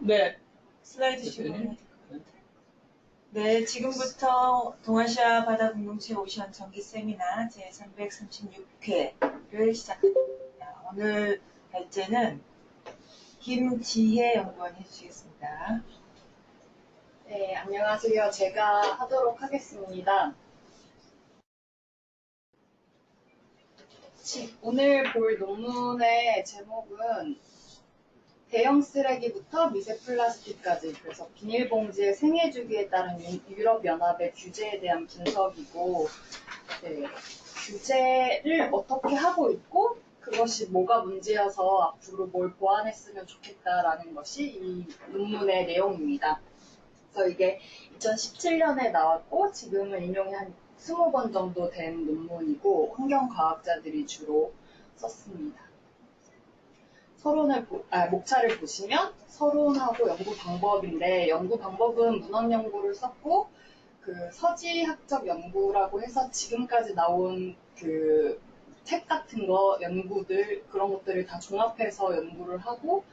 네, 슬라이드 좀 해야 될 것 같아요. 네, 지금부터 동아시아 바다 공동체 오션 정기 세미나 제336회를 시작합니다. 오늘 발제는 김지혜 연구원이 해주시겠습니다. 네, 안녕하세요. 제가 하도록 하겠습니다. 오늘 볼 논문의 제목은 대형 쓰레기부터 미세 플라스틱까지, 그래서 비닐봉지의 생애주기에 따른 유럽연합의 규제에 대한 분석이고, 네, 규제를 어떻게 하고 있고 그것이 뭐가 문제여서 앞으로 뭘 보완했으면 좋겠다라는 것이 이 논문의 내용입니다. 그래서 이게 2017년에 나왔고 지금은 인용이 한 20번 정도 된 논문이고 환경과학자들이 주로 썼습니다. 목차를 보시면 서론하고 연구 방법인데, 연구 방법은 문헌 연구를 썼고 그 서지학적 연구라고 해서 지금까지 나온 그 책 같은 거 연구들, 그런 것들을 다 종합해서 연구를 하고,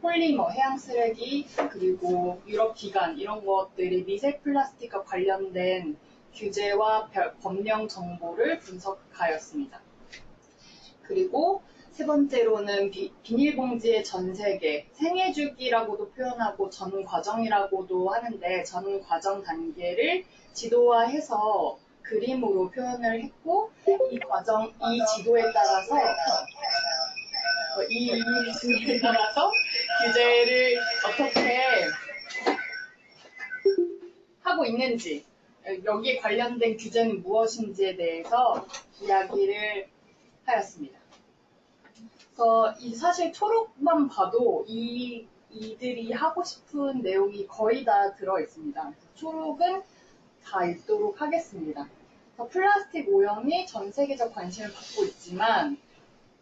폴리머, 해양 쓰레기, 그리고 유럽 기관 이런 것들이 미세 플라스틱과 관련된 규제와 법령 정보를 분석하였습니다. 그리고 세 번째로는 비닐봉지의 전 세계, 생애주기라고도 표현하고 전 과정이라고도 하는데, 전 과정 단계를 지도화해서 그림으로 표현을 했고, 이 지도에 따라서 규제를 어떻게 하고 있는지, 여기에 관련된 규제는 무엇인지에 대해서 이야기를 하였습니다. 그래서 사실 초록만 봐도 이들이 하고 싶은 내용이 거의 다 들어있습니다. 초록은 다 읽도록 하겠습니다. 그래서 플라스틱 오염이 전 세계적 관심을 받고 있지만,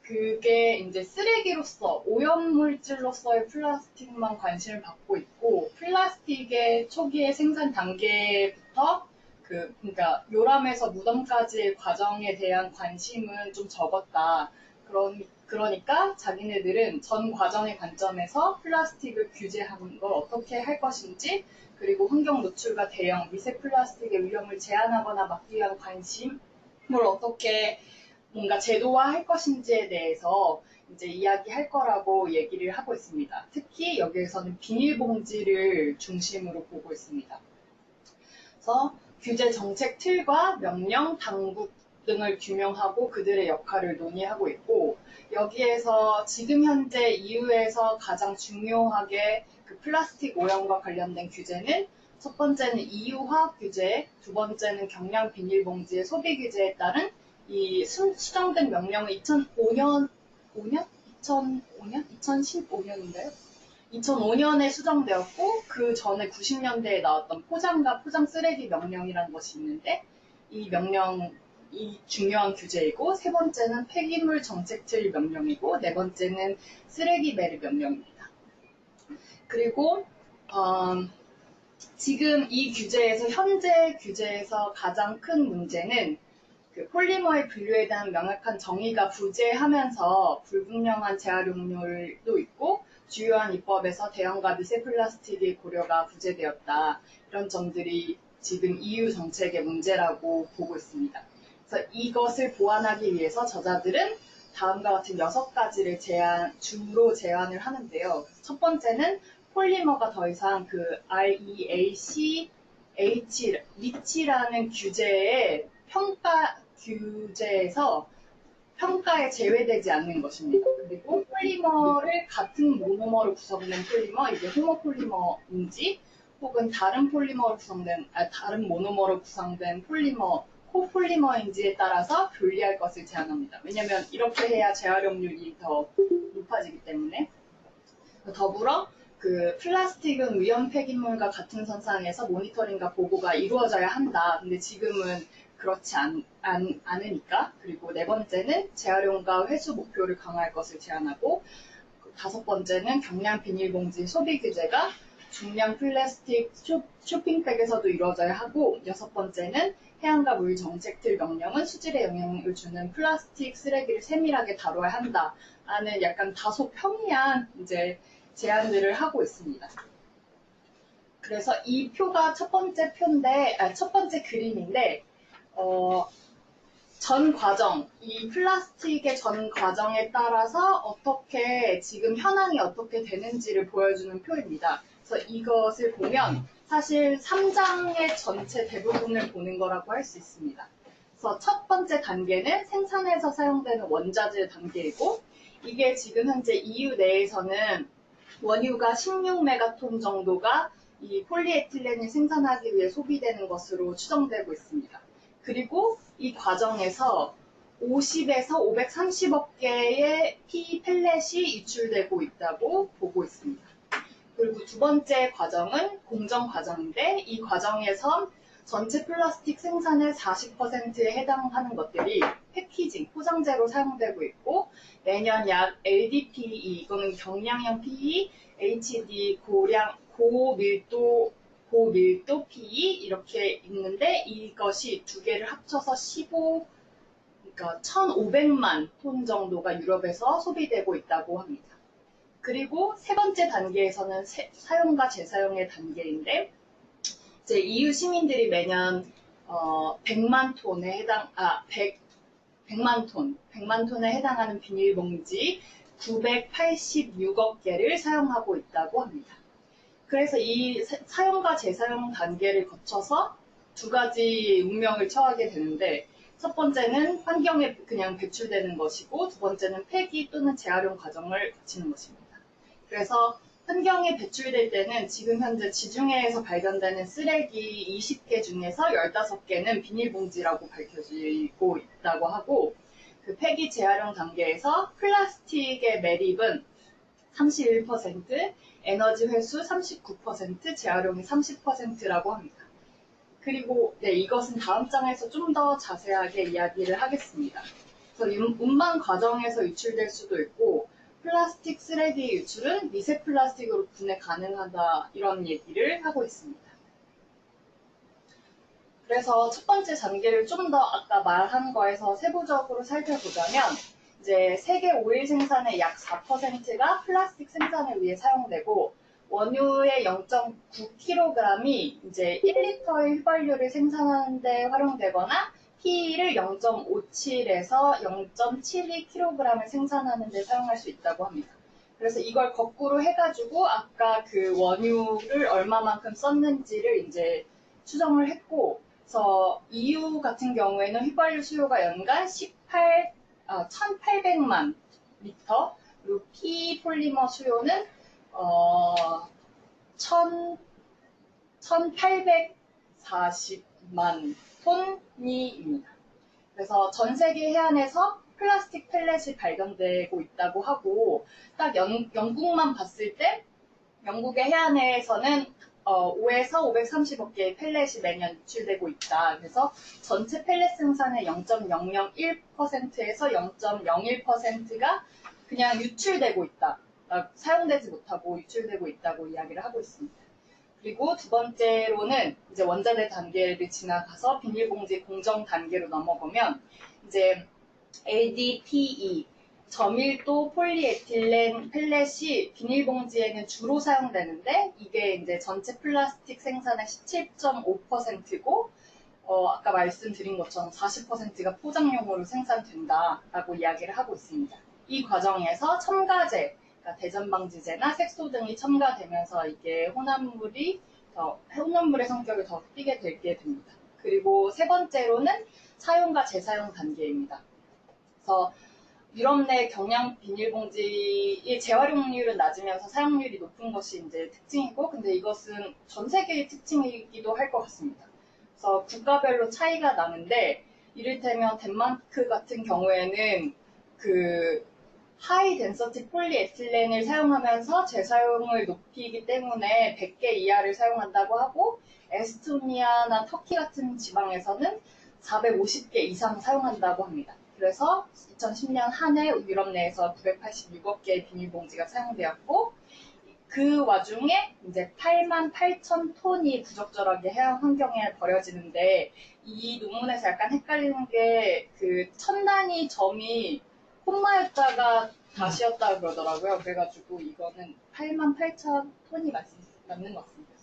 그게 이제 쓰레기로서, 오염물질로서의 플라스틱만 관심을 받고 있고, 플라스틱의 초기의 생산 단계부터 그러니까 요람에서 무덤까지의 과정에 대한 관심은 좀 적었다. 그러니까 자기네들은 전 과정의 관점에서 플라스틱을 규제하는 걸 어떻게 할 것인지, 그리고 환경 노출과 대형 미세 플라스틱의 위험을 제한하거나 막기 위한 관심을 어떻게 뭔가 제도화할 것인지에 대해서 이제 이야기할 거라고 얘기를 하고 있습니다. 특히 여기에서는 비닐봉지를 중심으로 보고 있습니다. 그래서 규제 정책 틀과 명령, 당국 등을 규명하고 그들의 역할을 논의하고 있고, 여기에서 지금 현재 EU에서 가장 중요하게 그 플라스틱 오염과 관련된 규제는, 첫 번째는 EU 화학 규제, 두 번째는 경량 비닐봉지의 소비 규제에 따른 이 수정된 명령은 2015년인가요? 2005년에 수정되었고, 그 전에 90년대에 나왔던 포장과 포장 쓰레기 명령이라는 것이 있는데, 이 명령이 중요한 규제이고, 세 번째는 폐기물 정책틀 명령이고, 네 번째는 쓰레기 매립 명령입니다. 그리고 지금 이 현재 규제에서 가장 큰 문제는 그 폴리머의 분류에 대한 명확한 정의가 부재하면서 불분명한 재활용률도 있고, 주요한 입법에서 대형과 미세 플라스틱의 고려가 부재되었다. 이런 점들이 지금 EU 정책의 문제라고 보고 있습니다. 그래서 이것을 보완하기 위해서 저자들은 다음과 같은 6가지를 주로 제안을 하는데요. 첫 번째는 폴리머가 더 이상 그 REACH라는 규제에서 평가에 제외되지 않는 것입니다. 그리고 폴리머를 같은 모노머로 구성된 폴리머, 이게 호모폴리머인지 혹은 다른 모노머로 구성된 코폴리머인지에 따라서 분리할 것을 제안합니다. 왜냐하면 이렇게 해야 재활용률이 더 높아지기 때문에. 더불어 그 플라스틱은 위험 폐기물과 같은 선상에서 모니터링과 보고가 이루어져야 한다. 근데 지금은 그렇지 않으니까. 그리고 네 번째는 재활용과 회수 목표를 강화할 것을 제안하고, 다섯 번째는 경량 비닐봉지 소비 규제가 중량 플라스틱 쇼핑백에서도 이루어져야 하고, 여섯 번째는 해양과 물 정책틀 명령은 수질에 영향을 주는 플라스틱 쓰레기를 세밀하게 다뤄야 한다. 라는 약간 다소 평이한 이제 제안들을 하고 있습니다. 그래서 이 표가 첫 번째 표인데, 첫 번째 그림인데, 전 과정, 이 플라스틱의 전 과정에 따라서 어떻게, 지금 현황이 어떻게 되는지를 보여주는 표입니다. 그래서 이것을 보면 사실 3장의 전체 대부분을 보는 거라고 할 수 있습니다. 그래서 첫 번째 단계는 생산에서 사용되는 원자재 단계이고, 이게 지금 현재 EU 내에서는 원유가 16메가톤 정도가 이 폴리에틸렌을 생산하기 위해 소비되는 것으로 추정되고 있습니다. 그리고 이 과정에서 50에서 530억 개의 PE 펠렛이 유출되고 있다고 보고 있습니다. 그리고 두 번째 과정은 공정 과정인데 이 과정에서 전체 플라스틱 생산의 40%에 해당하는 것들이 패키징, 포장재로 사용되고 있고 매년 약 LDPE, 이거는 경량형 PE, HD, 고밀도 PE 이렇게 있는데 이것이 두 개를 합쳐서 그러니까 1,500만 톤 정도가 유럽에서 소비되고 있다고 합니다. 그리고 세 번째 단계에서는 사용과 재사용의 단계인데 이제 EU 시민들이 매년 100만 톤에 해당하는 비닐봉지 986억 개를 사용하고 있다고 합니다. 그래서 이 사용과 재사용 단계를 거쳐서 두 가지 운명을 처하게 되는데 첫 번째는 환경에 그냥 배출되는 것이고 두 번째는 폐기 또는 재활용 과정을 거치는 것입니다. 그래서 환경에 배출될 때는 지금 현재 지중해에서 발견되는 쓰레기 20개 중에서 15개는 비닐봉지라고 밝혀지고 있다고 하고 그 폐기 재활용 단계에서 플라스틱의 매립은 31%, 에너지 회수 39%, 재활용이 30%라고 합니다. 그리고 이것은 다음 장에서 좀 더 자세하게 이야기를 하겠습니다. 그래서 운반 과정에서 유출될 수도 있고 플라스틱 쓰레기 유출은 미세 플라스틱으로 분해 가능하다 이런 얘기를 하고 있습니다. 그래서 첫 번째 단계를 좀 더 아까 말한 거에서 세부적으로 살펴보자면 이제 세계 오일 생산의 약 4%가 플라스틱 생산을 위해 사용되고 원유의 0.9kg이 이제 1리터의 휘발유를 생산하는 데 활용되거나 PE를 0.57에서 0.72kg을 생산하는 데 사용할 수 있다고 합니다. 그래서 이걸 거꾸로 해가지고 아까 그 원유를 얼마만큼 썼는지를 이제 추정을 했고 그래서 EU 같은 경우에는 휘발유 수요가 연간 1,800만 리터, 그리고 PE 폴리머 수요는 1,840만 톤입니다. 그래서 전 세계 해안에서 플라스틱 펠렛이 발견되고 있다고 하고 딱 영국만 봤을 때 영국의 해안에서는 5에서 530억 개의 펠렛이 매년 유출되고 있다. 그래서 전체 펠렛 생산의 0.001%에서 0.01%가 그냥 유출되고 있다. 사용되지 못하고 유출되고 있다고 이야기를 하고 있습니다. 그리고 두 번째로는 이제 원자재 단계를 지나가서 비닐봉지 공정 단계로 넘어가면 이제 LDPE 저밀도 폴리에틸렌 펠렛이 비닐봉지에는 주로 사용되는데 이게 이제 전체 플라스틱 생산의 17.5%고 아까 말씀드린 것처럼 40%가 포장용으로 생산된다라고 이야기를 하고 있습니다. 이 과정에서 첨가제, 그러니까 대전방지제나 색소 등이 첨가되면서 이게 혼합물의 성격이 더 띠게 되게 됩니다. 그리고 세 번째로는 사용과 재사용 단계입니다. 그래서 유럽 내 경량 비닐봉지의 재활용률은 낮으면서 사용률이 높은 것이 이제 특징이고, 근데 이것은 전 세계의 특징이기도 할 것 같습니다. 그래서 국가별로 차이가 나는데, 이를테면 덴마크 같은 경우에는 그 하이 덴서티 폴리에틸렌을 사용하면서 재사용을 높이기 때문에 100개 이하를 사용한다고 하고, 에스토니아나 터키 같은 지방에서는 450개 이상 사용한다고 합니다. 그래서 2010년 한 해 유럽 내에서 986억 개의 비닐봉지가 사용되었고 그 와중에 이제 88,000톤이 부적절하게 해양 환경에 버려지는데 이 논문에서 약간 헷갈리는 게 그 천 단위 점이 콤마였다가 다시였다 그러더라고요. 그래가지고 이거는 88,000톤이 맞는 것 같습니다.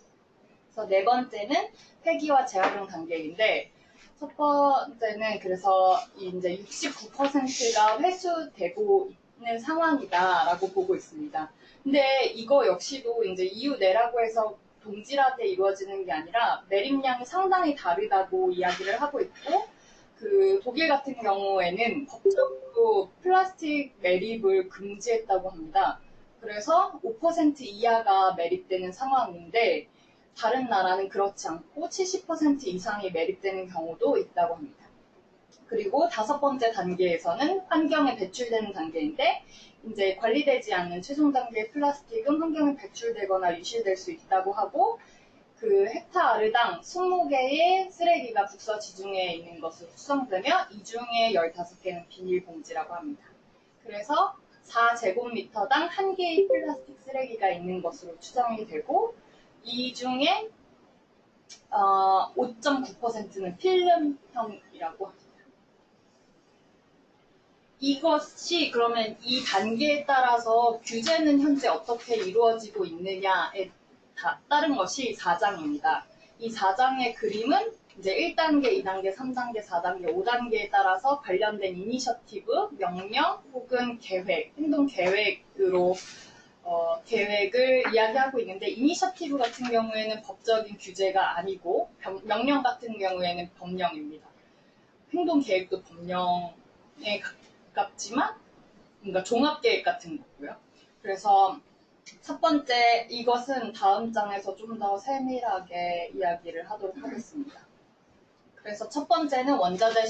그래서 네 번째는 폐기와 재활용 단계인데 첫 번째는 그래서 이제 69%가 회수되고 있는 상황이다라고 보고 있습니다. 근데 이거 역시도 이제 EU 내라고 해서 동질하게 이루어지는 게 아니라 매립량이 상당히 다르다고 이야기를 하고 있고 그 독일 같은 경우에는 법적으로 플라스틱 매립을 금지했다고 합니다. 그래서 5% 이하가 매립되는 상황인데 다른 나라는 그렇지 않고 70% 이상이 매립되는 경우도 있다고 합니다. 그리고 다섯 번째 단계에서는 환경에 배출되는 단계인데 이제 관리되지 않는 최종 단계의 플라스틱은 환경에 배출되거나 유실될 수 있다고 하고 그 헥타르당 20개의 쓰레기가 국서 지중해에 있는 것으로 추정되며 이 중에 15개는 비닐봉지라고 합니다. 그래서 4제곱미터당 1개의 플라스틱 쓰레기가 있는 것으로 추정이 되고 이 중에 5.9%는 필름형이라고 합니다. 이것이 그러면 이 단계에 따라서 규제는 현재 어떻게 이루어지고 있느냐에 따른 것이 4장입니다. 이 4장의 그림은 이제 1단계, 2단계, 3단계, 4단계, 5단계에 따라서 관련된 이니셔티브, 명령 혹은 계획, 행동 계획으로 계획을 이야기하고 있는데 이니셔티브 같은 경우에는 법적인 규제가 아니고 명령 같은 경우에는 법령입니다. 행동 계획도 법령에 가깝지만 뭔가 종합계획 같은 거고요. 그래서 첫 번째 이것은 다음 장에서 좀 더 세밀하게 이야기를 하도록 하겠습니다. 그래서 첫 번째는 원자재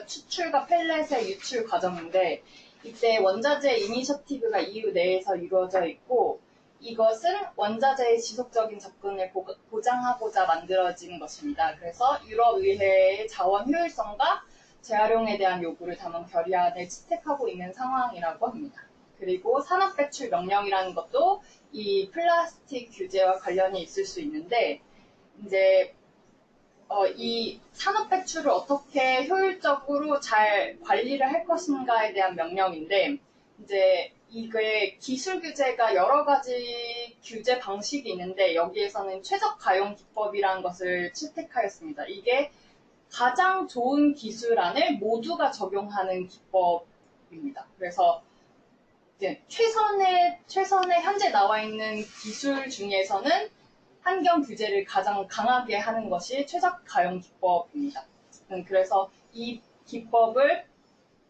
추출과 펠렛의 유출 과정인데 이때 원자재 이니셔티브가 EU 내에서 이루어져 있고 이것은 원자재의 지속적인 접근을 보장하고자 만들어진 것입니다. 그래서 유럽의회의 자원 효율성과 재활용에 대한 요구를 담은 결의안을 채택하고 있는 상황이라고 합니다. 그리고 산업 배출 명령이라는 것도 이 플라스틱 규제와 관련이 있을 수 있는데 이제 이 산업 배출을 어떻게 효율적으로 잘 관리를 할 것인가에 대한 명령인데 이제 이게 기술 규제가 여러 가지 규제 방식이 있는데 여기에서는 최적 가용 기법이라는 것을 채택하였습니다. 이게 가장 좋은 기술안을 모두가 적용하는 기법입니다. 그래서 이제 최선의 현재 나와 있는 기술 중에서는 환경 규제를 가장 강하게 하는 것이 최적 가용 기법입니다. 그래서 이 기법을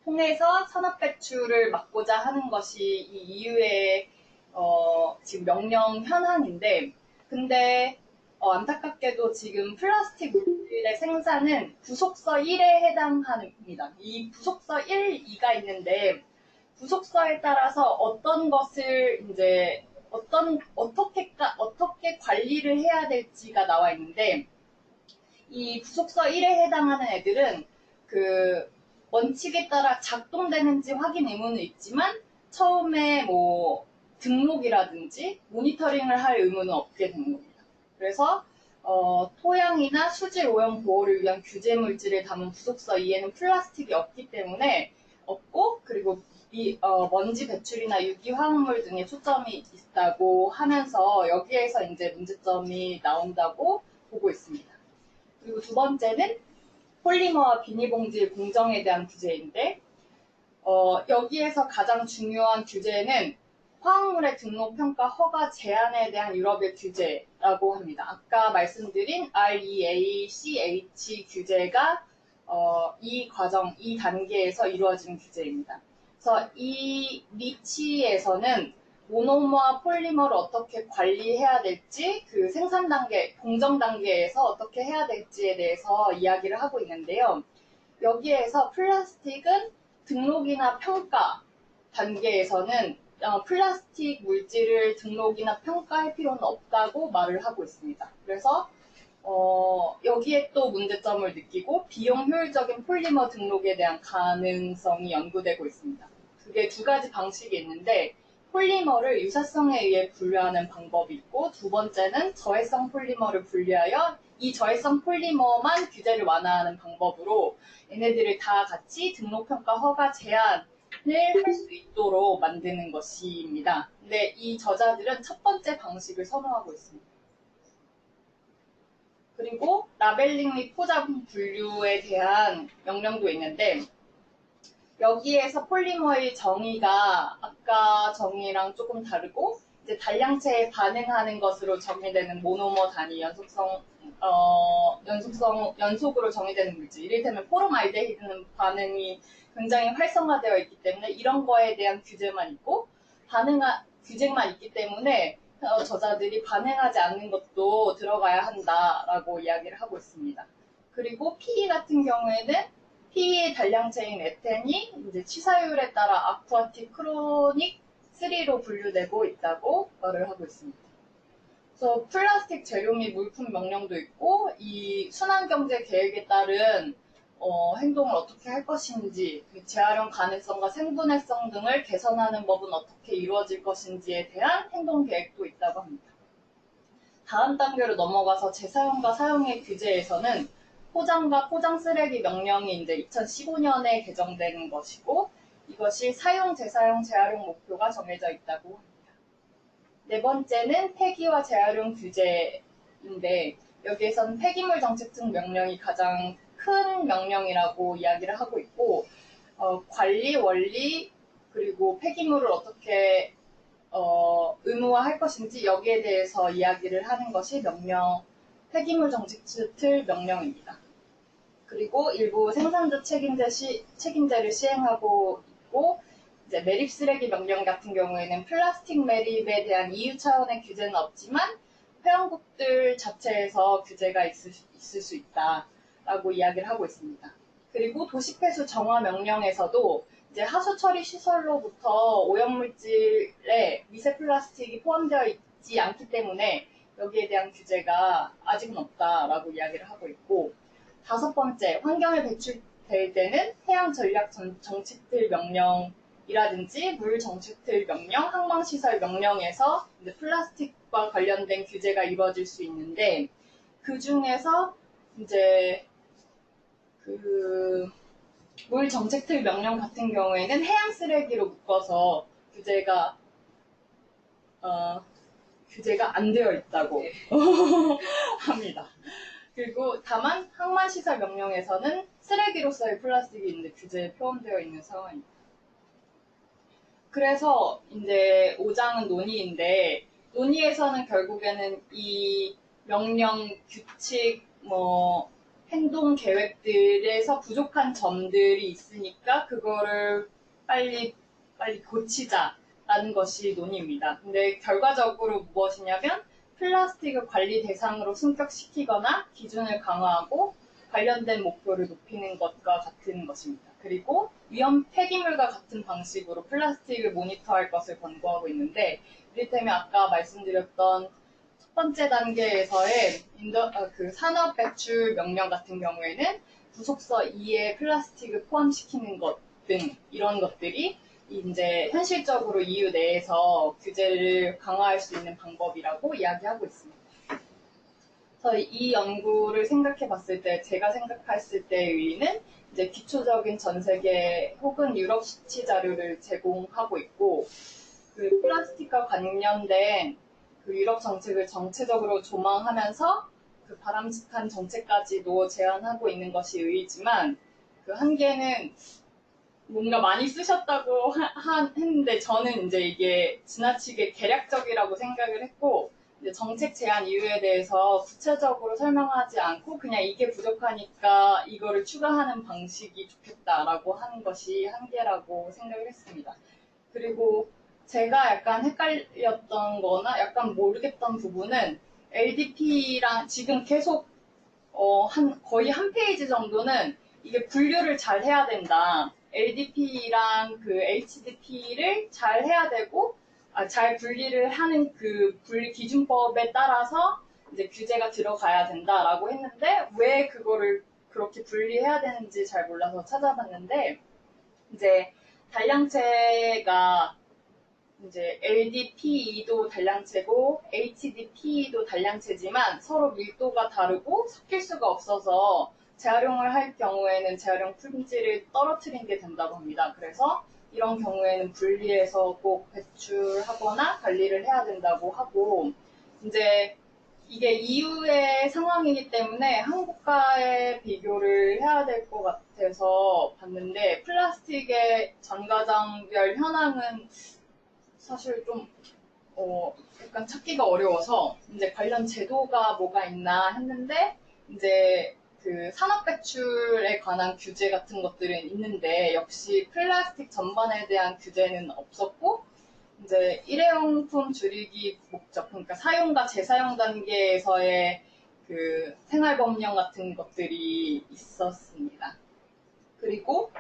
통해서 산업 배출을 막고자 하는 것이 이 EU의 지금 명령 현안인데, 근데 안타깝게도 지금 플라스틱 물질의 생산은 부속서 1에 해당합니다. 이 부속서 1, 2가 있는데 부속서에 따라서 어떤 것을 이제 어떻게 관리를 해야 될지가 나와 있는데 이 부속서 1에 해당하는 애들은 그 원칙에 따라 작동되는지 확인 의무는 있지만 처음에 뭐 등록이라든지 모니터링을 할 의무는 없게 되는 겁니다. 그래서 토양이나 수질 오염 보호를 위한 규제 물질을 담은 부속서 2에는 플라스틱이 없기 때문에 없고 그리고 먼지 배출이나 유기 화학물 등에 초점이 있다고 하면서 여기에서 이제 문제점이 나온다고 보고 있습니다. 그리고 두 번째는 폴리머와 비닐봉지 공정에 대한 규제인데 여기에서 가장 중요한 규제는 화학물의 등록, 평가, 허가 제한에 대한 유럽의 규제라고 합니다. 아까 말씀드린 REACH 규제가 이 단계에서 이루어진 규제입니다. 그래서 이 리치에서는 모노머와 폴리머를 어떻게 관리해야 될지 그 생산 단계, 공정 단계에서 어떻게 해야 될지에 대해서 이야기를 하고 있는데요. 여기에서 플라스틱은 등록이나 평가 단계에서는 플라스틱 물질을 등록이나 평가할 필요는 없다고 말을 하고 있습니다. 그래서 여기에 또 문제점을 느끼고 비용 효율적인 폴리머 등록에 대한 가능성이 연구되고 있습니다. 그게 두 가지 방식이 있는데 폴리머를 유사성에 의해 분류하는 방법이 있고 두 번째는 저해성 폴리머를 분류하여 이 저해성 폴리머만 규제를 완화하는 방법으로 얘네들을 다 같이 등록, 평가, 허가, 제한을 할 수 있도록 만드는 것입니다. 근데 이 저자들은 첫 번째 방식을 선호하고 있습니다. 그리고 라벨링 및 포장 분류에 대한 명령도 있는데 여기에서 폴리머의 정의가 아까 정의랑 조금 다르고 이제 단량체에 반응하는 것으로 정의되는 모노머 단위 연속으로 정의되는 물질. 이를테면 포름알데히드는 반응이 굉장히 활성화되어 있기 때문에 이런 거에 대한 규제만 있고 규제만 있기 때문에 저자들이 반응하지 않는 것도 들어가야 한다라고 이야기를 하고 있습니다. 그리고 PE 같은 경우에는 PE의 단량체인 에텐이 이제 치사율에 따라 아쿠아틱, 크로닉, 3로 분류되고 있다고 말을 하고 있습니다. 그래서 플라스틱 재료 및 물품 명령도 있고 이 순환경제 계획에 따른 행동을 어떻게 할 것인지, 재활용 가능성과 생분해성 등을 개선하는 법은 어떻게 이루어질 것인지에 대한 행동 계획도 있다고 합니다. 다음 단계로 넘어가서 재사용과 사용의 규제에서는 포장과 포장 쓰레기 명령이 이제 2015년에 개정된 것이고 이것이 사용, 재사용, 재활용 목표가 정해져 있다고 합니다. 네 번째는 폐기와 재활용 규제인데 여기에서는 폐기물 정책등 명령이 가장 큰 명령이라고 이야기를 하고 있고 관리, 원리, 그리고 폐기물을 어떻게 의무화할 것인지 여기에 대해서 이야기를 하는 것이 폐기물 정책 틀 명령입니다. 그리고 일부 생산자 책임제를 시행하고 있고 이제 매립 쓰레기 명령 같은 경우에는 플라스틱 매립에 대한 EU 차원의 규제는 없지만 회원국들 자체에서 규제가 있을 수 있다라고 이야기를 하고 있습니다. 그리고 도시폐수 정화 명령에서도 이제 하수 처리 시설로부터 오염물질에 미세 플라스틱이 포함되어 있지 않기 때문에 여기에 대한 규제가 아직은 없다라고 이야기를 하고 있고 다섯 번째, 환경에 배출될 때는 해양 전략 정책들 명령이라든지 물 정책들 명령, 항만시설 명령에서 이제 플라스틱과 관련된 규제가 이루어질 수 있는데 그 중에서 이제 물 정책틀 명령 같은 경우에는 해양 쓰레기로 묶어서 규제가 안 되어 있다고 합니다. 그리고 다만 항만시설 명령에서는 쓰레기로서의 플라스틱이 있는데 규제에 포함되어 있는 상황입니다. 그래서 이제 5장은 논의인데 논의에서는 결국에는 이 명령, 규칙, 행동 계획들에서 부족한 점들이 있으니까 그거를 빨리 고치자라는 것이 논의입니다. 근데 결과적으로 무엇이냐면 플라스틱을 관리 대상으로 승격시키거나 기준을 강화하고 관련된 목표를 높이는 것과 같은 것입니다. 그리고 위험 폐기물과 같은 방식으로 플라스틱을 모니터할 것을 권고하고 있는데 이를테면 아까 말씀드렸던 첫 번째 단계에서의 산업 배출 명령 같은 경우에는 부속서 2에 플라스틱을 포함시키는 것 등 이런 것들이 이제 현실적으로 EU 내에서 규제를 강화할 수 있는 방법이라고 이야기하고 있습니다. 그래서 이 연구를 생각해 봤을 때, 제가 생각했을 때의 의의는 이제 기초적인 전 세계 혹은 유럽 수치 자료를 제공하고 있고, 그 플라스틱과 관련된 그 유럽 정책을 정체적으로 조망하면서 그 바람직한 정책까지도 제안하고 있는 것이 의의지만, 그 한계는 뭔가 많이 쓰셨다고 했는데 저는 이제 이게 지나치게 개략적이라고 생각을 했고 이제 정책 제안 이유에 대해서 구체적으로 설명하지 않고 그냥 이게 부족하니까 이거를 추가하는 방식이 좋겠다라고 하는 것이 한계라고 생각을 했습니다. 그리고 제가 약간 헷갈렸던 거나 약간 모르겠던 부분은 LDP랑 지금 계속 거의 한 페이지 정도는 이게 분류를 잘 해야 된다. LDP랑 그 HDP를 잘 해야 되고, 잘 분리를 하는 그 분리 기준법에 따라서 이제 규제가 들어가야 된다라고 했는데, 왜 그거를 그렇게 분리해야 되는지 잘 몰라서 찾아봤는데, 이제 단량체가 이제 LDPE도 단량체고 HDPE도 단량체지만 서로 밀도가 다르고 섞일 수가 없어서 재활용을 할 경우에는 재활용 품질을 떨어뜨리는 게 된다고 합니다. 그래서 이런 경우에는 분리해서 꼭 배출하거나 관리를 해야 된다고 하고 이제 이게 EU의 상황이기 때문에 한국과의 비교를 해야 될 것 같아서 봤는데 플라스틱의 전가장별 현황은 사실 좀 약간 찾기가 어려워서 이제 관련 제도가 뭐가 있나 했는데 이제 그 산업 배출에 관한 규제 같은 것들은 있는데 역시 플라스틱 전반에 대한 규제는 없었고 이제 일회용품 줄이기 목적, 그러니까 사용과 재사용 단계에서의 그 생활 법령 같은 것들이 있었습니다. 그리고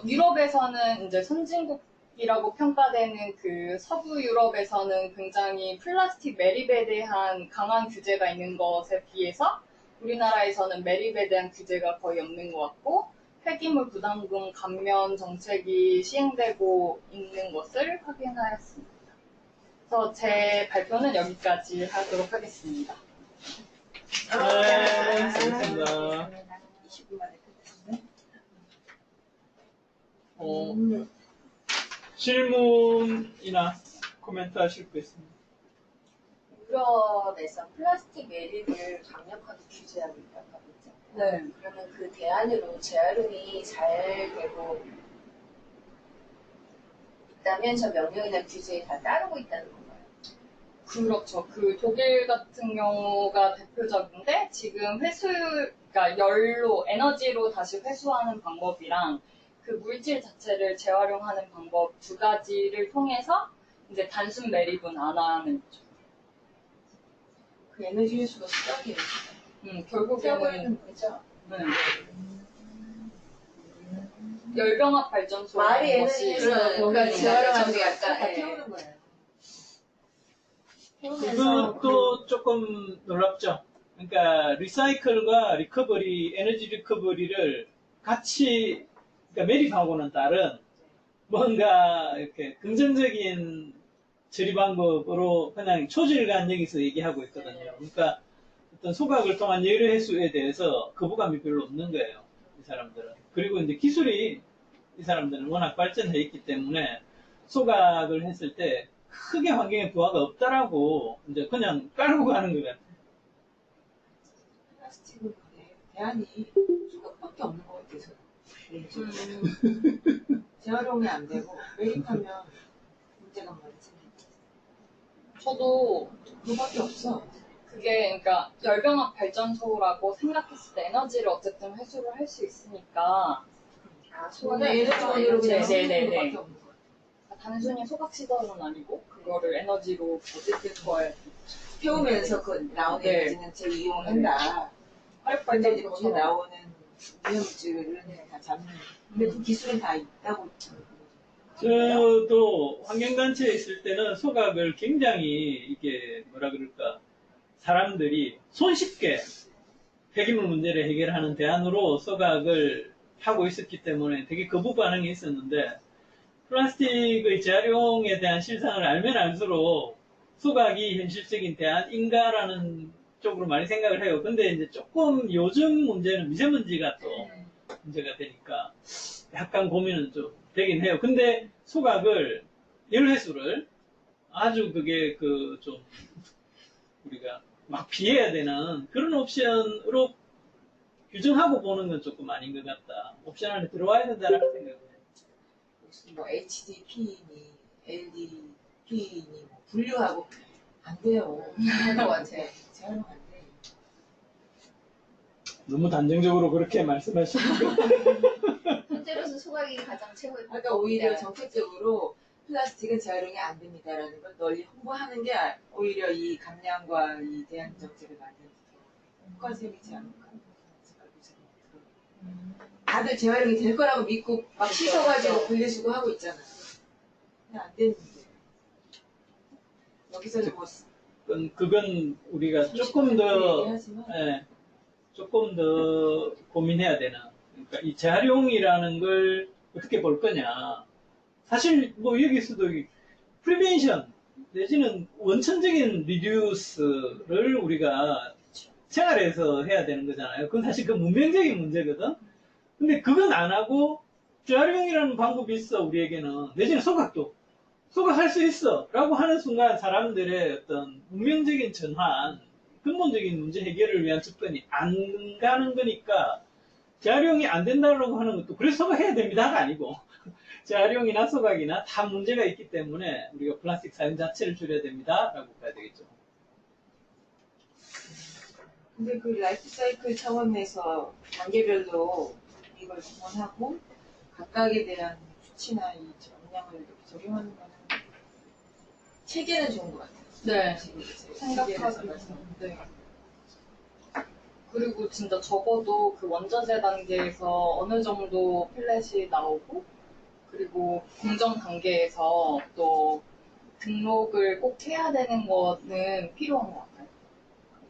유럽에서는 이제 선진국이라고 평가되는 그 서부 유럽에서는 굉장히 플라스틱 매립에 대한 강한 규제가 있는 것에 비해서 우리나라에서는 매립에 대한 규제가 거의 없는 것 같고 폐기물 부담금 감면 정책이 시행되고 있는 것을 확인하였습니다. 그래서 제 발표는 여기까지 하도록 하겠습니다. 네, 수고하셨습니다. 20분 만에 끝냈네. 질문이나 코멘트 하실 거 있습니다. 유럽에서 플라스틱 매립을 강력하게 규제하고 있다고 하고 있잖아요. 네. 그러면 그 대안으로 재활용이 잘 되고 있다면 저 명령이나 규제에 다 따르고 있다는 건가요? 그렇죠. 그 독일 같은 경우가 대표적인데 지금 그러니까 열로, 에너지로 다시 회수하는 방법이랑 그 물질 자체를 재활용하는 방법 두 가지를 통해서 이제 단순 매립은 안 하는 거죠. 그 에너지 회수가 수학이에요. 결국에는 세월은 그죠? 네. 열병합 발전소 말이 에너지 회수가 그러니까 재활용하는 게 약간 다 예. 태우는 거예요. 그것도 조금 놀랍죠. 그러니까 리사이클과 리커버리, 에너지 리커버리를 같이 그러니까 매립하고는 다른 뭔가 이렇게 긍정적인 처리 방법으로 그냥 초질간 여기서 얘기하고 있거든요. 그러니까 어떤 소각을 통한 열의 회수에 대해서 거부감이 별로 없는 거예요. 이 사람들은. 그리고 이제 기술이 이 사람들은 워낙 발전해 있기 때문에 소각을 했을 때 크게 환경에 부하가 없다라고 이제 그냥 깔고 가는 것 같아요. 플라스틱은 대안이 수갑밖에 없는 것 같아서. 재활용이 안 되고 매립하면 문제가 많이 생깁니다. 저도 그거밖에 없어. 그게 그러니까 열병합 발전소라고 생각했을 때 에너지를 어쨌든 회수를 할 수 있으니까 근데 에너지원으로 그냥 쓰는 네네네. 것밖에 없는 것 같아요. 단순히 소각 시설은 아니고 그거를 에너지로 어쨌든 거에 태우면서 그 나오는 네. 에너지는 재이용한다. 화력 근데 이제 발전소 거기에 나오는 오염물질은 다 잡는. 근데 그 기술은 다 있다고. 저도 환경단체에 있을 때는 소각을 굉장히 이게 뭐라 그럴까 사람들이 손쉽게 폐기물 문제를 해결하는 대안으로 소각을 하고 있었기 때문에 되게 거부 반응이 있었는데 플라스틱의 재활용에 대한 실상을 알면 알수록 소각이 현실적인 대안인가라는 쪽으로 많이 생각을 해요. 근데 이제 조금 요즘 문제는 미세먼지가 또 문제가 되니까 약간 고민은 좀 되긴 해요. 근데 소각을 열회수를 아주 그게 그 좀 우리가 막 피해야 되는 그런 옵션으로 규정하고 보는 건 조금 아닌 것 같다. 옵션 안에 들어와야 된다라는 생각을 해요. 무슨 뭐 HDP니 LDP니 뭐 분류하고 안 돼요. 할 것 같아. 재활용 안 돼. 너무 단정적으로 그렇게 말씀하시는 거. 현재로서 소각이 가장 최고의 그러니까 오히려 방법이다. 정책적으로 플라스틱은 재활용이 안 됩니다라는 걸 널리 홍보하는 게 오히려 이 감량과 이 대안 정책을 만드는 데 효과적이지 않을까 생각이 들어요. 다들 재활용이 될 거라고 믿고 막 씻어가지고 분리수거 하고 있잖아요. 근데 안 되는 게 여기서 뭐 그건 우리가 조금 더 얘기하지만 예, 조금 더 고민해야 되는. 그러니까 이 재활용이라는 걸 어떻게 볼 거냐. 사실 뭐 여기서도 프리벤션 내지는 원천적인 리듀스를 우리가 생활에서 해야 되는 거잖아요. 그건 사실 그 문명적인 문제거든. 근데 그건 안 하고 재활용이라는 방법이 있어 우리에게는. 내지는 소각도 소각할 수 있어 라고 하는 순간 사람들의 어떤 문명적인 전환 근본적인 문제 해결을 위한 접근이 안 가는 거니까 재활용이 안 된다고 하는 것도 그래서 소각해야 됩니다가 아니고 재활용이나 소각이나 다 문제가 있기 때문에 우리가 플라스틱 사용 자체를 줄여야 됩니다라고 봐야 되겠죠. 근데 그 라이프 사이클 차원에서 단계별로 이걸 동원하고 각각에 대한 수치나 이 정량을 이렇게 적용하는 거는 체계는 좋은 것 같아요. 네. 체계를 생각하기. 써서. 네. 그리고 진짜 적어도 그 원자재 단계에서 어느 정도 필렛이 나오고, 그리고 공정 단계에서 또 등록을 꼭 해야 되는 거는 필요한 것 같아요.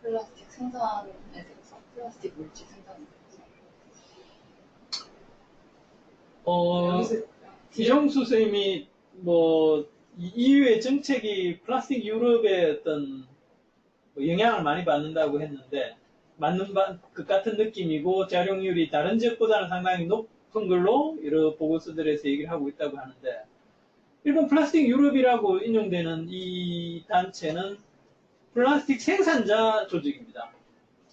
플라스틱 생산에 대해서, 플라스틱 물질 생산에 대해서. 여기서 이정수 선생님이 뭐 EU의 정책이 플라스틱 유럽의 어떤 뭐 영향을 많이 받는다고 했는데 맞는 것 같은 느낌이고 재활용률이 다른 지역보다는 상당히 높은 걸로 여러 보고서들에서 얘기를 하고 있다고 하는데 일본 플라스틱 유럽이라고 인용되는 이 단체는 플라스틱 생산자 조직입니다.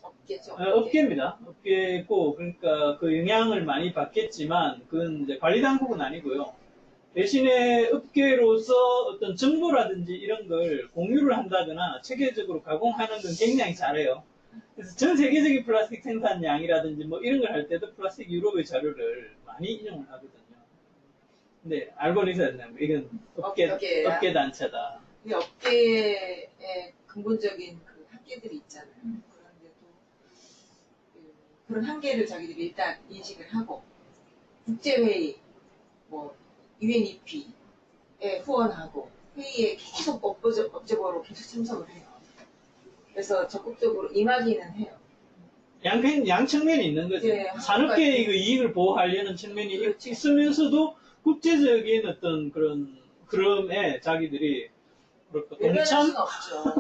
업계죠. 업계입니다. 업계고 그러니까 그 영향을 많이 받겠지만 그건 이제 관리 당국은 아니고요. 대신에 업계로서 어떤 정보라든지 이런 걸 공유를 한다거나 체계적으로 가공하는 건 굉장히 잘해요. 그래서 전 세계적인 플라스틱 생산량이라든지 뭐 이런 걸 할 때도 플라스틱 유럽의 자료를 많이 인용을 하거든요. 근데 알고는 있었나요? 이건 업계 단체다. 이 업계의 근본적인 그 한계들이 있잖아요. 그런데도 그런 한계를 자기들이 일단 인식을 하고 국제회의, 뭐 UNEP에 후원하고 회의에 계속 업적으로 계속 참석을 해요. 그래서 적극적으로 임하기는 해요. 양 측면이 있는 거죠. 네, 산업계의 그 이익을 보호하려는 측면이 그렇죠. 있으면서도 국제적인 어떤 그런 흐름에 자기들이 그럴까 외면할 동참 수는 없죠.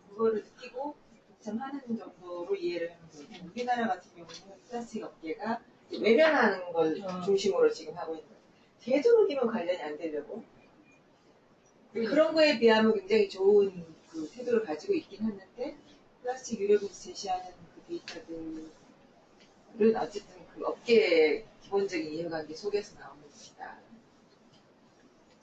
그거를 느끼고 동참하는 정도로 이해를 하는 거고 우리나라 같은 경우는 플라스틱 업계가 외면하는 걸 중심으로 지금 하고 있는 거예요. 되도록이면 관련이 안 되려고 그런 거에 비하면 굉장히 좋은 그 태도를 가지고 있긴 했는데 플라스틱 유럽에서 제시하는 그 데이터들은 어쨌든 그 업계의 기본적인 이해관계 속에서 나오는 것이다.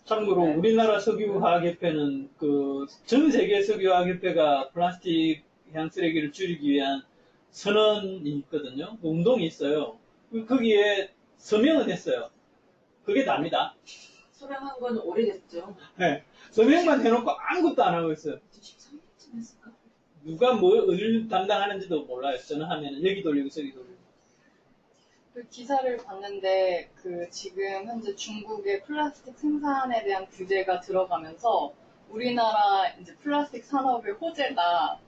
참고로 우리나라 석유화학협회는 그 전 세계 석유화학협회가 플라스틱 향쓰레기를 줄이기 위한 선언이 있거든요. 그 운동이 있어요. 거기에 서명은 했어요. 그게 답니다. 소명한 건 오래됐죠. 네. 서명만 해놓고 아무것도 안 하고 있어요. 2013년쯤 했을까? 누가 뭘 담당하는지도 몰라요. 전화하면 여기 돌리고 저기 돌리고. 그 기사를 봤는데 그 지금 현재 중국의 플라스틱 생산에 대한 규제가 들어가면서 우리나라 이제 플라스틱 산업의 호재다.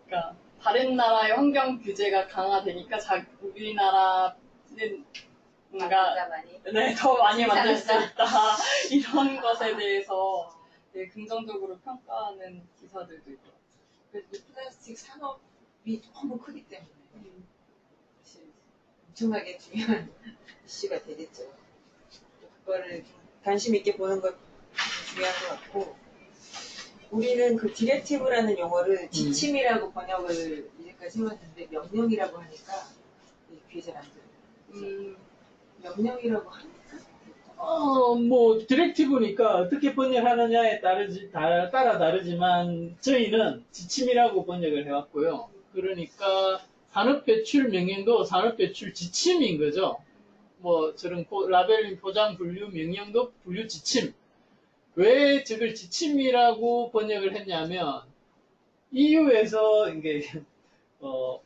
그러니까 다른 나라의 환경 규제가 강화되니까 우리나라는 뭔가 네, 더 많이 만들 수 있다. 이런 것에 대해서 되게 긍정적으로 평가하는 기사들도 있고. 그래서 플라스틱 산업이 너무 크기 때문에 사실 엄청나게 중요한 이슈가 되겠죠. 그거를 좀 관심 있게 보는 것 중요한 것 같고 우리는 그 디렉티브라는 용어를 지침이라고 번역을 이제까지 해왔는데 명령이라고 하니까 귀에 잘 안 들어요. 명령이라고 하니까 뭐 디렉티브니까 어떻게 번역하느냐에 따라 다르지만 저희는 지침이라고 번역을 해왔고요. 그러니까 산업배출 명령도 산업배출 지침인 거죠. 뭐 저런 라벨링 포장 분류 명령도 분류 지침. 왜 저걸 지침이라고 번역을 했냐면 EU에서 이게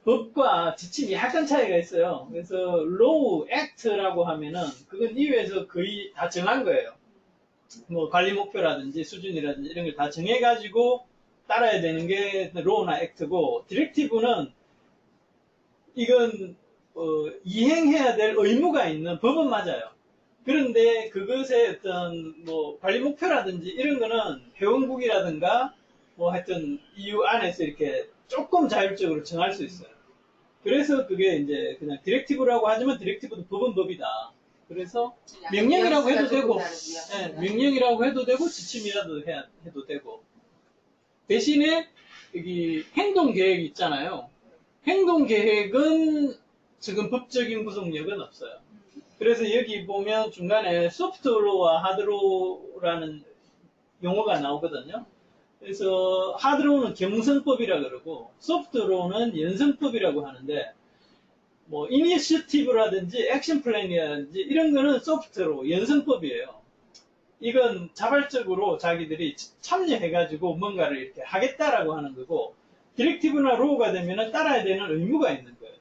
법과 지침이 약간 차이가 있어요. 그래서 Law, Act라고 하면은 그건 EU에서 거의 다 정한 거예요. 뭐 관리 목표라든지 수준이라든지 이런 걸 다 정해가지고 따라야 되는 게 Law나 Act고 디렉티브는 이건 이행해야 될 의무가 있는 법은 맞아요. 그런데 그것의 어떤 뭐 관리 목표라든지 이런 거는 회원국이라든가 뭐 하여튼 EU 안에서 이렇게 조금 자율적으로 정할 수 있어요. 그래서 그게 이제 그냥 디렉티브라고 하지만 디렉티브도 법은 법이다. 그래서 명령이라고 해도 되고, 명령이라고 해도 되고 지침이라도 해도 되고. 대신에 여기 행동계획 있잖아요. 행동계획은 지금 법적인 구속력은 없어요. 그래서 여기 보면 중간에 소프트로우와 하드로우라는 용어가 나오거든요. 그래서 하드로우는 경성법이라 그러고 소프트로우는 연성법이라고 하는데 뭐 이니셔티브라든지 액션 플랜이라든지 이런 거는 소프트로우, 연성법이에요. 이건 자발적으로 자기들이 참여해가지고 뭔가를 이렇게 하겠다라고 하는 거고 디렉티브나 로우가 되면 따라야 되는 의무가 있는 거예요.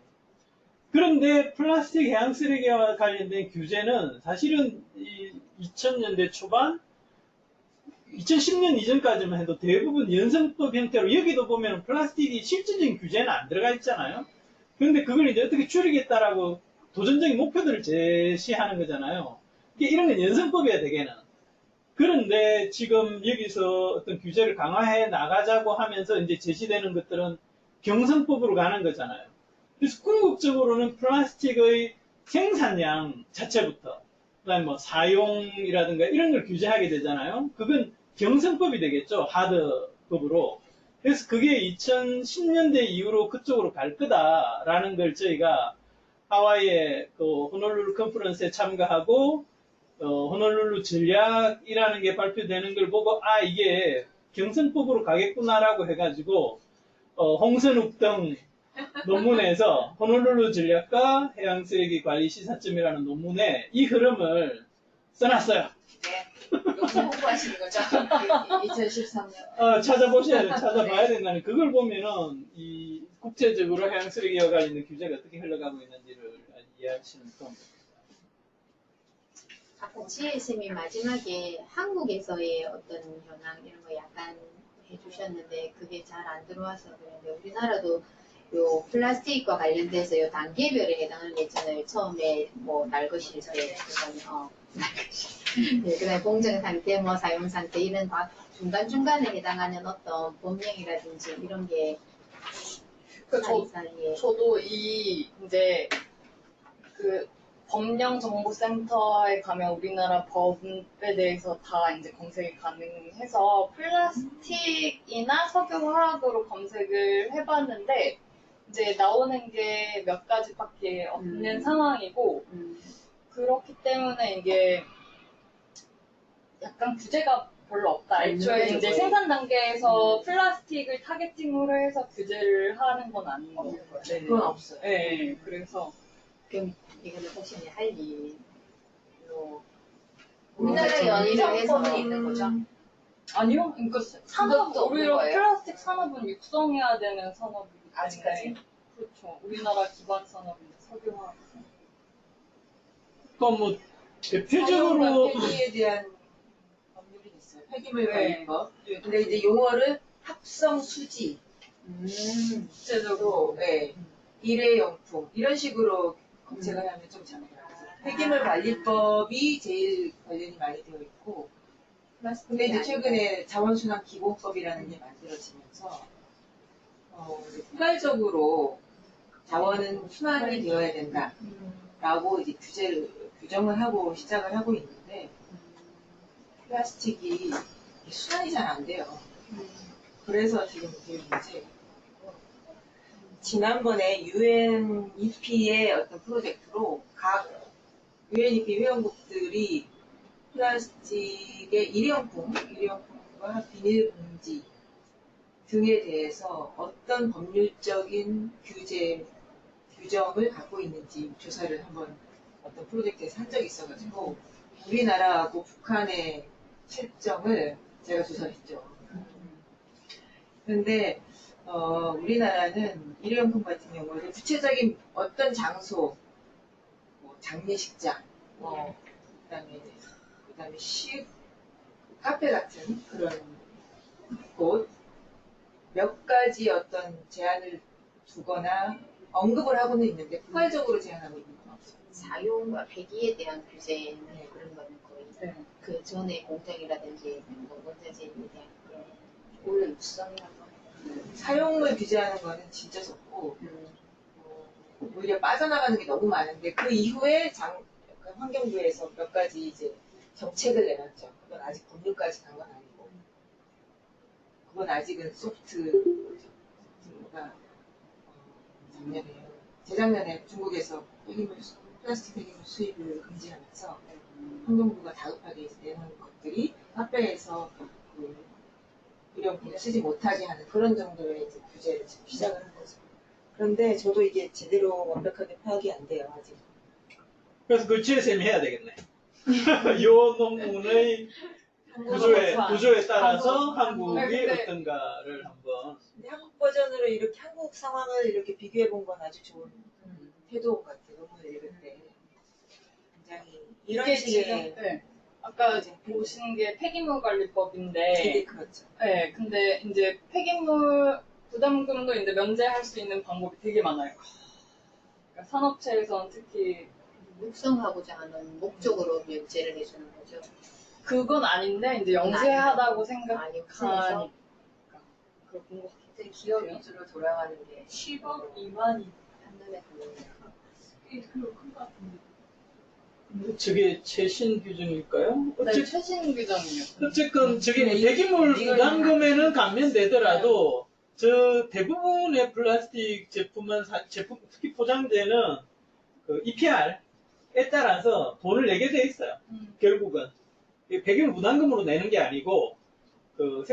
그런데 플라스틱 해양 쓰레기와 관련된 규제는 사실은 2000년대 초반 2010년 이전까지만 해도 대부분 연성법 형태로 여기도 보면 플라스틱이 실질적인 규제는 안 들어가 있잖아요. 그런데 그걸 이제 어떻게 줄이겠다라고 도전적인 목표들을 제시하는 거잖아요. 이런 건 연성법이야 대개는. 그런데 지금 여기서 어떤 규제를 강화해 나가자고 하면서 이제 제시되는 것들은 경성법으로 가는 거잖아요. 그래서 궁극적으로는 플라스틱의 생산량 자체부터 그다음에 뭐 사용이라든가 이런 걸 규제하게 되잖아요. 그건 경성법이 되겠죠. 하드법으로. 그래서 그게 2010년대 이후로 그쪽으로 갈 거다라는 걸 저희가 하와이의 그 호놀룰루 컨퍼런스에 참가하고 호놀룰루 전략이라는 게 발표되는 걸 보고 아 이게 경성법으로 가겠구나라고 해가지고 홍선욱 등 논문에서 호놀룰루 전략과 해양 쓰레기 관리 시사점이라는 논문에 이 흐름을 써놨어요. 네. 여기서 홍보하시는 거죠? 2013년. 찾아보셔야 돼요. 찾아봐야 된다는 그걸 보면은 이 국제적으로 해양 쓰레기와 관련된 규제가 어떻게 흘러가고 있는지를 이해하시는 도움이 됩니다. 아까 지혜쌤이 마지막에 한국에서의 어떤 현황 이런 거 약간 해주셨는데 그게 잘 안 들어와서 그런데 우리나라도 요 플라스틱과 관련돼서 요 단계별에 해당하는 게 있잖아요. 처음에 뭐 날것일 때, 그다음에 날것일, 네, 그다음에 공정 상태, 뭐 사용 상태 이런 다 중간중간에 해당하는 어떤 법령이라든지 이런 게 사이사이에 저도 이 이제 그 법령정보센터에 가면 우리나라 법에 대해서 다 이제 검색이 가능해서 플라스틱이나 석유화학으로 검색을 해봤는데 이제 나오는 게 몇 가지밖에 없는 상황이고 그렇기 때문에 이게 약간 규제가 별로 없다. 애초에 이제 거의. 생산 단계에서 플라스틱을 타겟팅으로 해서 규제를 하는 건 아닌 것 같아요. 네. 그건 없어요. 네, 그래서 그럼 이거는 혹시 이제 할 일로 우리나라에 연장법이 있는 거죠? 아니요. 그러니까 산업 그것도 없는 오히려 거예요? 플라스틱 산업은 육성해야 되는 산업이기 때문에 아직까지? 그렇죠. 우리나라 기반 산업인데 석유화학. 그러니까 뭐 사용과 대표적으로 폐기에 대한 법률이 있어요. 폐기물 네. 관리법. 근데 이제 용어를 합성 수지, 국제적으로 네, 일회용품 이런 식으로 검색을 하면 좀 잘 나와요. 폐기물 관리법이 제일 관련이 많이 되어 있고, 근데 이제 최근에 자원순환 기본법이라는 게 만들어지면서 이제 포괄적으로 자원은 순환이 되어야 된다라고 이제 규정을 하고 시작을 하고 있는데 플라스틱이 순환이 잘 안 돼요. 그래서 지금 이게 문제예요. 지난번에 UNEP의 어떤 프로젝트로 각 UNEP 회원국들이 플라스틱의 일회용품과 비닐봉지 등에 대해서 어떤 법률적인 규정을 갖고 있는지 조사를 한번 어떤 프로젝트에서 한 적이 있어가지고 우리나라하고 북한의 채점을 제가 조사했죠. 그런데 우리나라는 일회용품 같은 경우는 구체적인 어떤 장소, 뭐 장례식장, 그다음에 카페 같은 그런 곳 몇 가지 어떤 제한을 두거나 언급을 하고는 있는데 포괄적으로 제한하고 있는 건 없어요. 사용과 폐기에 대한 규제는 그런 거는 거의 네. 그 전에 공정이라든지 뭐 원자재에 대한 그런 원래 육성이라고 사용을 규제하는 거는 진짜 적고 오히려 빠져나가는 게 너무 많은데 그 이후에 약간 환경부에서 몇 가지 이제 정책을 내놨죠. 그건 아직 법률까지 간 건 아니고 그건 아직은 소프트 재작년에 중국에서 플라스틱 폐기물 수입을 금지하면서 환경부가 다급하게 이제 내놓은 것들이 화폐에서 그 일회용품을 쓰지 못하게 하는 그런 정도의 이제 규제를 지금 시작을 한 거죠. 그런데 저도 이게 제대로 완벽하게 파악이 안 돼요, 아직. 그래서 그 GSM이 해야 되겠네. 요 논문의 구조에 따라서 한국이 근데- 어떤가를 한번. 근데 한국 버전으로 이렇게 한국 상황을 이렇게 비교해 본 건 아주 좋은 태도 같아요. 논문을 읽을 때. 굉장히 이런 이게 식의 지금 네. 아까 보신 게 폐기물 관리법인데 되게 그렇죠. 네, 근데 이제 폐기물 부담금도 이제 면제할 수 있는 방법이 되게 많아요. 그러니까 산업체에서는 특히 육성하고자 하는 목적으로 면제를 해주는 거죠. 그건 아닌데 이제 영세하다고 아, 생각하니까 육성해서? 그런 것 같아요. 이제 기업 위주로 돌아가는 게 10억 미만이 한눈에 보이네요. 큰것 같은데. 저게 최신 규정일까요? 네, 최신 규정이요. 어쨌건 저게 네, 폐기물 이걸 부담금에는 감면되더라도 저 대부분의 플라스틱 제품은 제품 특히 포장재는 그 EPR에 따라서 돈을 내게 돼 있어요. 결국은 이 폐기물 부담금으로 내는 게 아니고 그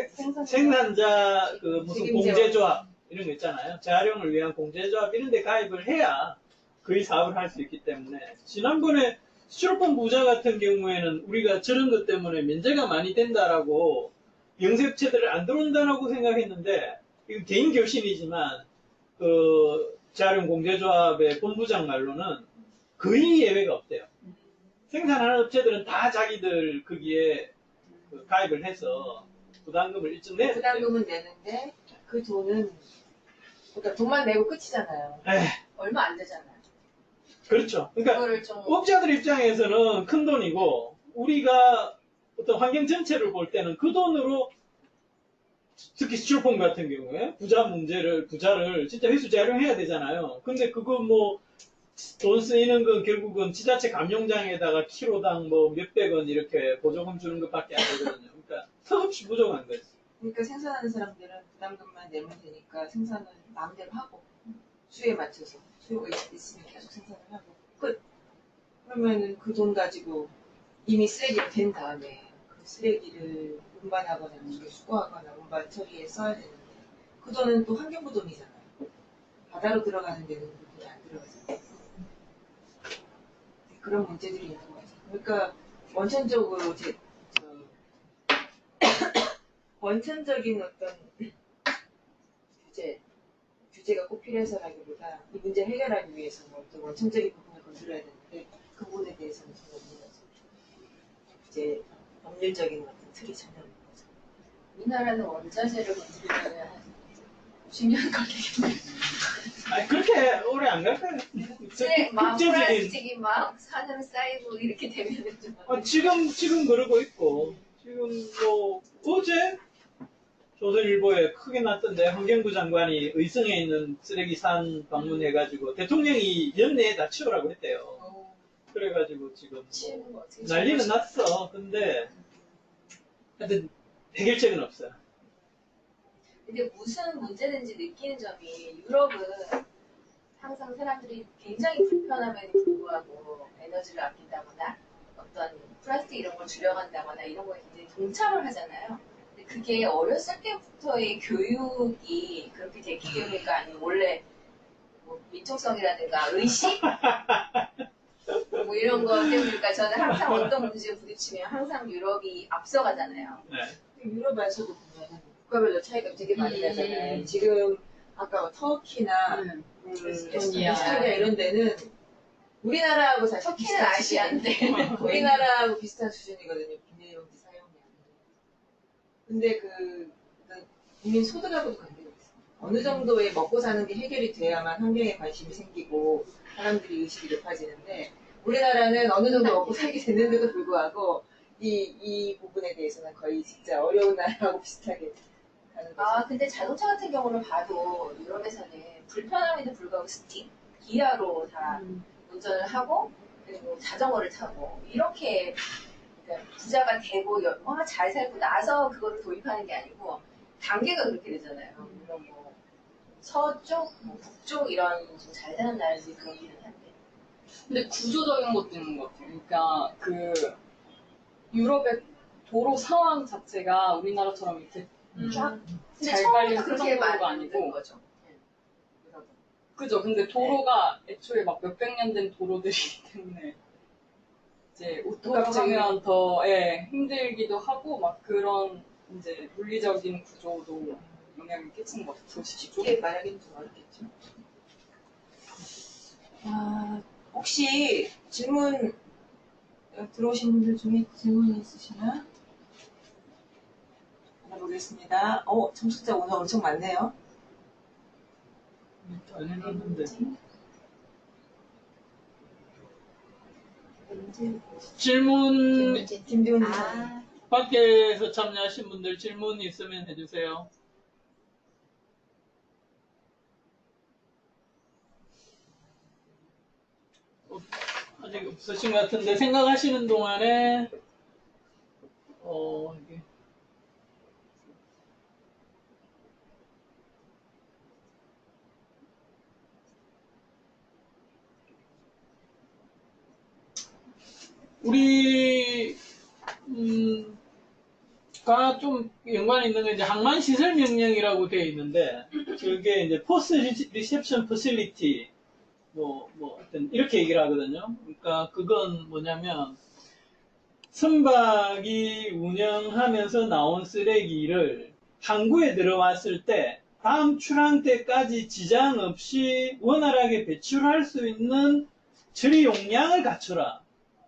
생산자 그 무슨 책임제와. 공제조합 이런 거 있잖아요. 재활용을 위한 공제조합 이런 데 가입을 해야 거의 사업을 할 수 있기 때문에 지난번에 스티로폼 부자 같은 경우에는 우리가 저런 것 때문에 면제가 많이 된다라고 영세업체들을 안 들어온다라고 생각했는데 이거 개인 결심이지만 그 재활용 공제조합의 본부장 말로는 거의 예외가 없대요. 생산하는 업체들은 다 자기들 거기에 그 가입을 해서 부담금을 일정 내야 돼요. 부담금은 내는데 그 돈은 그러니까 돈만 내고 끝이잖아요. 얼마 안 되잖아요. 그렇죠. 그러니까 그거를 좀 업자들 입장에서는 큰 돈이고 우리가 어떤 환경 전체를 볼 때는 그 돈으로 특히 스티로폼 같은 경우에 부자를 진짜 회수 재활용해야 되잖아요. 근데 그거 뭐 돈 쓰이는 건 결국은 지자체 감용장에다가 키로당 뭐 몇백 원 이렇게 보조금 주는 것밖에 안 되거든요. 그러니까 턱없이 부족한 거예요. 그러니까 생산하는 사람들은 부담금만 내면 되니까 생산을 마음대로 하고 수요에 맞춰서 수요가 있으면 계속 생산을 하고 끝. 그러면은 그 돈 가지고 이미 쓰레기가 된 다음에 그 쓰레기를 운반하거나 수거하거나 운반 처리에 써야 되는데 그 돈은 또 환경부 돈이잖아요. 바다로 들어가는 데는 그 돈이 안 들어가잖아요. 그런 문제들이 있는 거죠. 그러니까 원천적으로 원천적인 어떤 규제가 꼭 필요해서라기보다 이 문제를 해결하기 위해서는 어떤 원천적인 부분을 건드려야 되는데 그 부분에 대해서는 전혀 없는 거죠. 규제 법률적인 어떤 틀이 전혀 없는 거죠. 우리나라는 원자재를 건드리면 한 50년 걸리겠네요. 아니 그렇게 오래 안 갈 거예요. 막 국제적인 플라스틱이 막 산으로 쌓이고 이렇게 되면은 좀 지금 그러고 있고 지금 뭐 어제 조선일보에 크게 났던데 환경부 장관이 의성에 있는 쓰레기산 방문해가지고 대통령이 연내에 다 치우라고 했대요. 그래가지고 지금 치우는 거 뭐 어떻게 난리는 났어. 근데 하여튼 해결책은 없어요. 근데 무슨 문제든지 느끼는 점이 유럽은 항상 사람들이 굉장히 불편함에도 불구하고 에너지를 아낀다거나 어떤 플라스틱 이런 걸 줄여간다거나 이런 거에 굉장히 동참을 하잖아요. 근데 그게 어렸을 때부터의 교육이 그렇게 됐기 때문일까 아니면 원래 뭐 민족성이라든가 의식? 뭐 이런 거 때문일까 저는 항상 어떤 문제에 부딪히면 항상 유럽이 앞서가잖아요. 네. 유럽에서도 보면 국가별로 차이가 되게 많이 나잖아요. 지금 아까 터키나 에스토니아 이런 데는 우리나라하고 사실 터키는 비슷한 아시아인데 우리나라하고 비슷한 수준이거든요. 비닐용기 사용량이. 근데 국민 소득하고도 관계가 있어요. 어느 정도의 먹고 사는 게 해결이 돼야만 환경에 관심이 생기고 사람들이 의식이 높아지는데 우리나라는 어느 정도 먹고 살게 됐는데도 불구하고 이 부분에 대해서는 거의 진짜 어려운 나라하고 비슷하게 가는 거죠. 아, 근데 자동차 같은 경우를 봐도 유럽에서는 불편함에도 불구하고 기아로 다 운전을 하고 그리고 자전거를 타고 이렇게 그러니까 부자가 되고 잘 살고 나서 그거를 도입하는 게 아니고 단계가 그렇게 되잖아요. 물론 뭐 서쪽, 뭐 북쪽 이런 좀 잘 되는 나라들이 그렇기는 한데. 근데 구조적인 것도 있는 것 같아요. 그러니까 그 유럽의 도로 상황 자체가 우리나라처럼 이렇게 쫙 근데 잘 처음부터 깔린 그 그렇게 정도가 만든 아니고. 거죠. 유럽은. 그죠. 근데 도로가 애초에 막 몇백 년 된 도로들이기 때문에 이제 오토로 갑자기- 하면 더 힘들기도 하고 막 그런 이제 물리적인 구조도 영향을 끼치는 것 같아요. 도시 쪽. 쉽게 말하기는 좀 어렵겠죠. 혹시 질문 들어오신 분들 중에 질문이 있으시나? 알아보겠습니다. 청취자 오늘 엄청 많네요. 안 해놨는데. 질문 김대훈 아, 밖에서 참여하신 분들 질문 있으면 해주세요. 아직 없으신 것 같은데 생각하시는 동안에 이게 우리 가 좀 연관이 있는 게 이제 항만 시설 명령이라고 되어 있는데 그게 이제 포스 리셉션 퍼실리티 어떤 이렇게 얘기를 하거든요. 그러니까 그건 뭐냐면 선박이 운영하면서 나온 쓰레기를 항구에 들어왔을 때 다음 출항 때까지 지장 없이 원활하게 배출할 수 있는 처리 용량을 갖춰라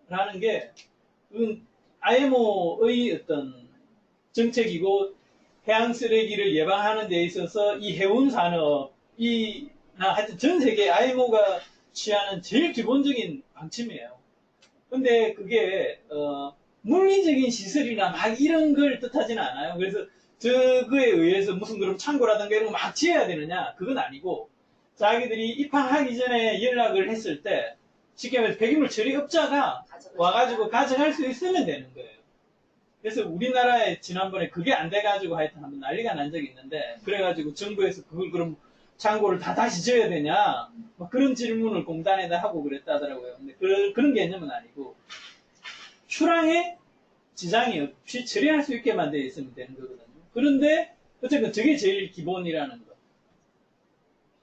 라는 게 IMO의 어떤 정책이고 해양 쓰레기를 예방하는 데 있어서 이 해운 산업이 하여튼 전 세계 IMO가 취하는 제일 기본적인 방침이에요. 근데 그게 물리적인 시설이나 막 이런 걸 뜻하지는 않아요. 그래서 저거에 의해서 무슨 그런 창고라든가 이런 거 막 지어야 되느냐 그건 아니고 자기들이 입항하기 전에 연락을 했을 때 쉽게 말해서 폐기물 처리업자가 와가지고 가져갈 수 있으면 되는 거예요. 그래서 우리나라에 지난번에 그게 안 돼가지고 하여튼 한번 난리가 난 적이 있는데 그래가지고 정부에서 그걸 그럼 창고를 다 다시 지어야 되냐 막 그런 질문을 공단에다 하고 그랬다더라고요. 근데 그런 개념은 아니고 출항에 지장이 없이 처리할 수 있게만 되어 있으면 되는 거거든요. 그런데 어쨌든 저게 제일 기본이라는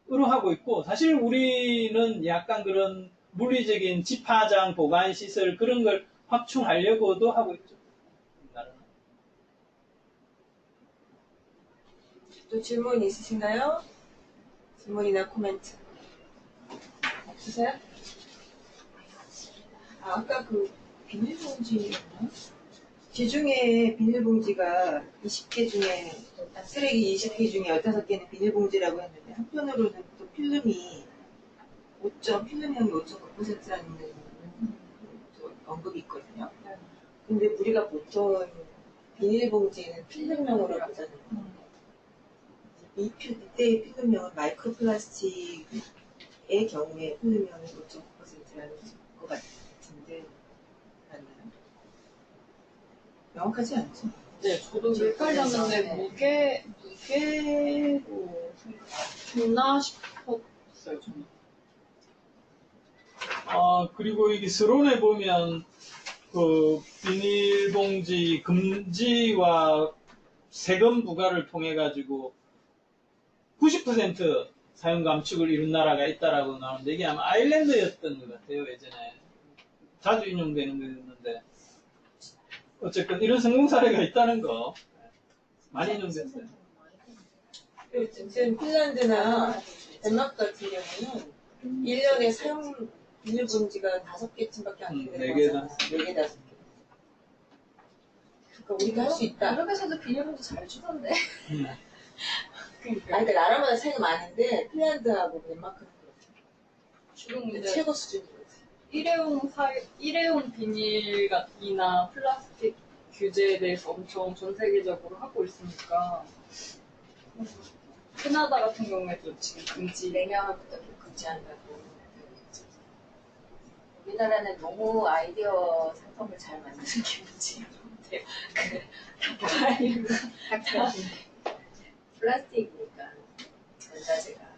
거로 하고 있고 사실 우리는 약간 그런 물리적인 집화장 보관 시설 그런 걸 확충하려고도 하고 있죠. 또 질문 있으신가요? 질문이나 코멘트 없으세요? 아까 그 비닐봉지였나? 지중해 비닐봉지가 20개 중에 쓰레기 20개 중에 15개는 비닐봉지라고 했는데 한편으로는 또 필름이 필름형이 5.9%라는 언급이 있거든요. 근데 우리가 보통 비닐봉지는 필름형으로 보잖아요. 이때의 필름형은 마이크로 플라스틱의 경우에 필름형이 5.9%라는 것 같은데 맞나요? 명확하지 않죠? 네, 저도 헷갈렸는데 무게로 생각했나 싶었어요, 저는. 그리고 이게 서론에 보면 그 비닐봉지 금지와 세금 부과를 통해 가지고 90% 사용 감축을 이룬 나라가 있다라고 나오는데 이게 아마 아일랜드였던 것 같아요. 예전에 자주 인용되는 거였는데 어쨌든 이런 성공 사례가 있다는 거 많이 인용됐어요. 지금 핀란드나 덴마크 같은 경우는 1년에 사용 비닐봉지가 5개쯤밖에 안 되는 네 개, 거잖아. 4개, 5개. 그러니까 우리가 할 수 있다. 유럽에서도 비닐봉지 잘 주던데. 그러니까 나라마다 차이가 많은데 핀란드하고 덴마크는 지금 근데 근데 최고 수준인 거지. 일회용 비닐이나 플라스틱 규제에 대해서 엄청 전 세계적으로 하고 있으니까 캐나다 같은 경우에도 지금 금지 내년부터 금지한다고. 우리나라는 너무 아이디어 상품을 잘 만드는 게 문제인 것 같아요. 플라스틱이니까 전자재가.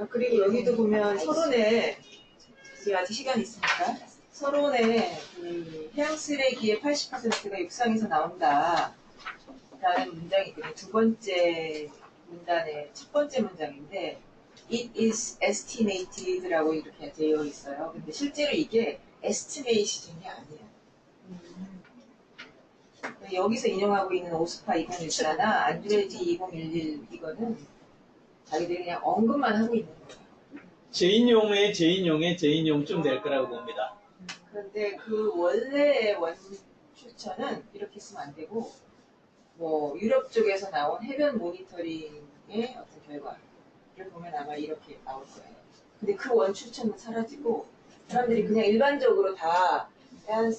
그리고 여기도 보면 서론에, 제가 아직 시간이 있으니까, 서론에 그 해양 쓰레기의 80%가 육상에서 나온다. 라는 문장이 있거든요. 두 번째 문단의 첫 번째 문장인데, It is estimated라고 이렇게 되어 있어요. 근데 실제로 이게 estimation이 아니에요. 여기서 인용하고 있는 오스파 2014나 안드레지 2011 이거는 자기들이 그냥 언급만 하고 있는 거예요. 재인용의 재인용쯤 될 거라고 봅니다. 그런데 그 원래의 원 출처는 이렇게 쓰면 안 되고, 뭐 유럽 쪽에서 나온 해변 모니터링의 어떤 결과를 보면 아마 이렇게 나올 거예요. 근데 그 원 출처는 사라지고 사람들이 그냥 일반적으로 다 해양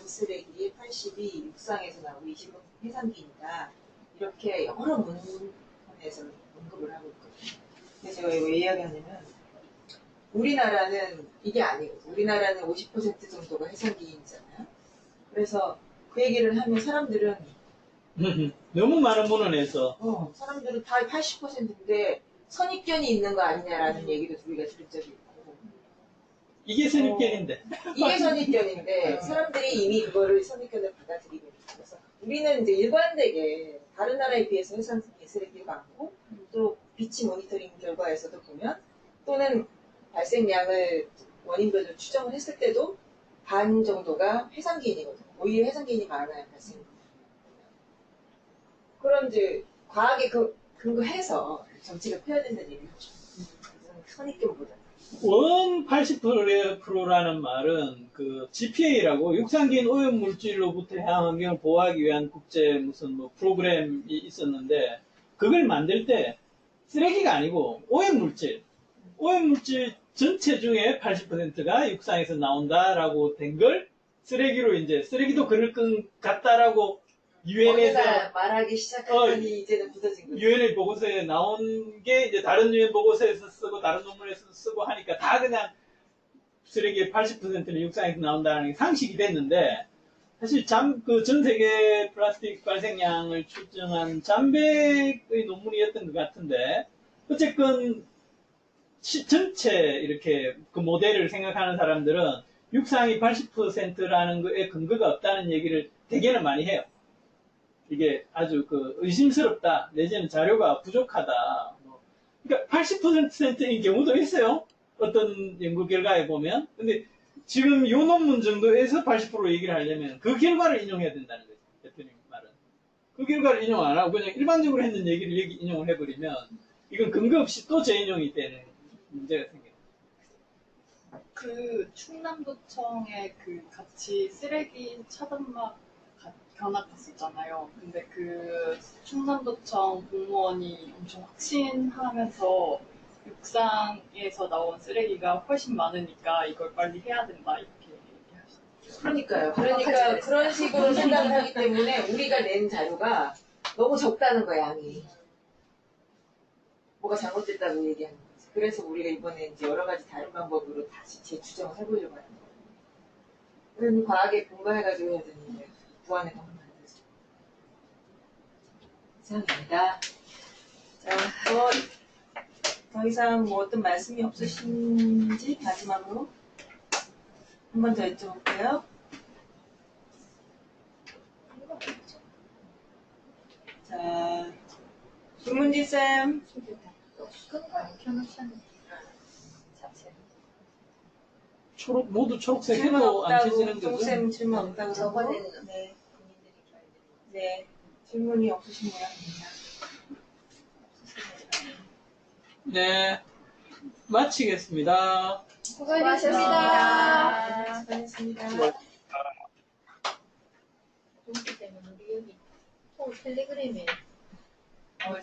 쓰레기의 80이 육상에서 나오고 20은 해상기이다. 이렇게 여러 문헌에서 언급을 하고 있거든요. 근데 제가 왜 이야기하냐면 우리나라는 이게 아니고 우리나라는 50% 정도가 해상기이잖아요. 그래서 그 얘기를 하면 사람들은 너무 많은 문헌에서 사람들은 다 80%인데 선입견이 있는 거 아니냐라는 얘기도 우리가 들은 적이 있고 이게 선입견인데. 이게 선입견인데 사람들이 이미 그거를 선입견을 받아들이고 있어서 우리는 이제 일관되게 다른 나라에 비해서 해상 쓰레기가 많고 또 비치 모니터링 결과에서도 보면 또는 발생량을 원인별로 추정을 했을 때도 반 정도가 해상기인이거든요. 오히려 해상기인이 많아요, 발생. 그런 이제 과학에 근거해서 정책을 펴야 된다는 얘기죠. 선입견보다. 원 80%라는 말은 그 GPA라고 육상기인 오염물질로부터 해양 환경을 보호하기 위한 국제 무슨 뭐 프로그램이 있었는데 그걸 만들 때 쓰레기가 아니고 오염물질 전체 중에 80%가 육상에서 나온다라고 된 걸 쓰레기로 이제 쓰레기도 그럴 것 같다라고 유엔에서 말하기 시작하더니 이제는 굳어진 거죠. 유엔의 보고서에 나온 게 이제 다른 유엔 보고서에서 쓰고 다른 논문에서 쓰고 하니까 다 그냥 쓰레기의 80%는 육상에서 나온다는 게 상식이 됐는데 사실 그 전 세계 플라스틱 발생량을 추정한 잠백의 논문이었던 것 같은데 어쨌건 전체 이렇게 그 모델을 생각하는 사람들은 육상이 80%라는 거에 근거가 없다는 얘기를 대개는 많이 해요. 이게 아주 그 의심스럽다, 내지는 자료가 부족하다. 그러니까 80%인 경우도 있어요. 어떤 연구 결과에 보면. 근데 지금 이 논문 정도에서 80% 얘기를 하려면 그 결과를 인용해야 된다는 거죠. 대표님 말은. 그 결과를 인용 안 하고 그냥 일반적으로 했는 얘기를 여기 인용을 해버리면 이건 근거 없이 또 재인용이 되는 문제가 생겨요. 그 충남도청에 그 같이 쓰레기 차단막 견학 갔었잖아요. 근데 그 충남도청 공무원이 엄청 확신하면서 육상에서 나온 쓰레기가 훨씬 많으니까 이걸 빨리 해야 된다 이렇게 얘기하시죠. 그러니까요. 그러니까 그런 식으로 생각을 하기 때문에 우리가 낸 자료가 너무 적다는 거야, 양이. 뭐가 잘못됐다고 얘기하는 거지. 그래서 우리가 이번에 이제 여러 가지 다른 방법으로 다시 재추정을 해보려고 하는 거예요. 그런 과학에 근거해가지고 해야 되는데 무한에 너무 만들죠. 이상입니다. 자, 더 이상 뭐 어떤 말씀이 없으신지 마지막으로 한 번 더 여쭤볼게요. 자, 김문지 쌤. 모두 초록색 질문 해도 안 없다고, 찢어지는 거죠? 동쌤 질문 없다고. 저번에는 네. 국민들이 줘야 되는 거죠. 네. 질문이 없으신 모양입니다. 네. 마치겠습니다. 수고하셨습니다. 수고하셨습니다. 그렇기 때문에 우리 여기 텔레그램에 물어봐.